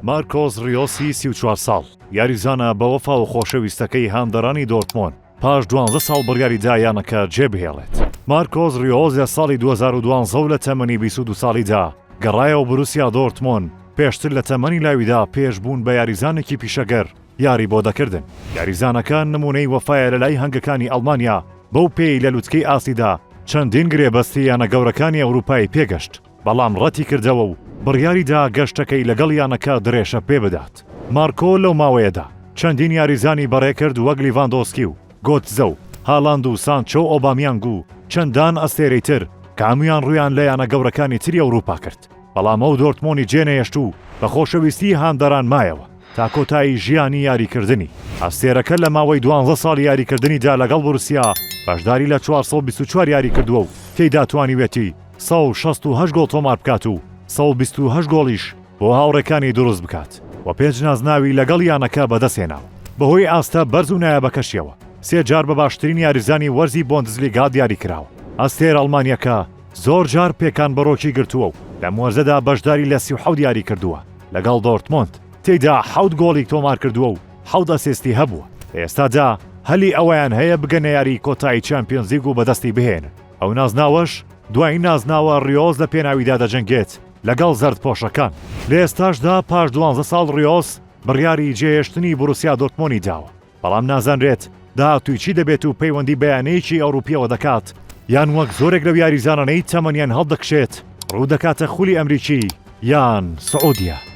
مارکۆس ریۆسی 34 ساڵ یاریزانە بە وەفا و خۆشەویستەکەی هاندەرانی دۆرتمۆند پاش 12 ساڵ بڕیاریدا یانەکە جێبهێڵێت. مارکۆس ریۆس لە ساڵی 2012 لە تەمەنی 22 ساڵیدا گەڕایەوە بروسیا دۆرتمۆند پێشتر لە تەمەنی لاویدا پێش بوون بە یاریزانێکی پیشەگەر یاری بۆ دەکردن. یاریزانەکە نموونەی وەفایە لە لای هەنگەکانی ئەڵمانیا بەو پێی لە لووتکەی ئاسیدا چەندین گرێبەستی یانە گەورەکانی ئەوروپای پێگەشت، بەڵام ڕەتی کردەوە و بڕیاریدا گەشتەکەی لەگەڵ یانەکە درێژە پێ بدات. مارکۆ لەو ماوەیەدا چەندین یاریزانی بەڕێ کرد وەک لیڤاندۆسکی و گۆتزە و هاڵاند و سانچۆ ئۆبامیانگ و چەندان ئەستێرەی تر کە هەموویان ڕوویان لە یانە گەورەکانی تری ئەوروپا کرد، بەڵام ئەو دۆرتمۆندی جێنەهێشت و بە خۆشەویستی هاندەران مایەوە تا کۆتایی ژیانی یاریکردنی. ئەستێرەکە لە ماوەی 12 ساڵی یاریکردنیدا لەگەڵ بروسیا بەشداری لە 424 یاری کردووە و تێیدا توانیوێتی 168 گۆڵ تۆمار بکات و 128 گۆڵیش بۆ هاوڕێکانی دروست بکات و پێنج نازناوی لەگەڵ یانەکە بەدەستێناوە. بەهۆی ئاستە بەرز و نایە بەکەشیەوە 3 جار بە باشترین یاریزانی وەرزی بۆندزلیگا دیاری کراوە. ئەستێر ئەڵمانیەکە زۆر جار پێکان بەڕۆکی گرتووە و لە وەرزەدا بەشداری لە 37 یاری کردووە لەگەڵ دۆرتمۆند، تێیدا 7 گۆڵی تۆمار کردووە و 7 ئەسیستی هەبووە. ئێستادا هەلی ئەوەیان هەیە بگەنە یاری کۆتایی چامپیۆنز لیگ و بەدەستی بهێنن. ئەو نازناوەش دوای نازناوە ریۆس لە پێناویدا دەجەنگێت لەگەڵ زەردپۆشەکان. لە ئێستاشدا پاش 12 ساڵ ریۆس بڕیاری جێهێشتنی بروسیا دۆرتمۆندی داوە، بەڵام نازانرێت داهاتووی چی دەبێت و پەیوەندی بەیانەیەکی ئەوروپیەوە دەکات یان وەک زۆرێک لەو یاریزانانەی تەمەنیان هەڵدەکشێت ڕوو دەکاتە خولی ئەمریکی یان سعودیا.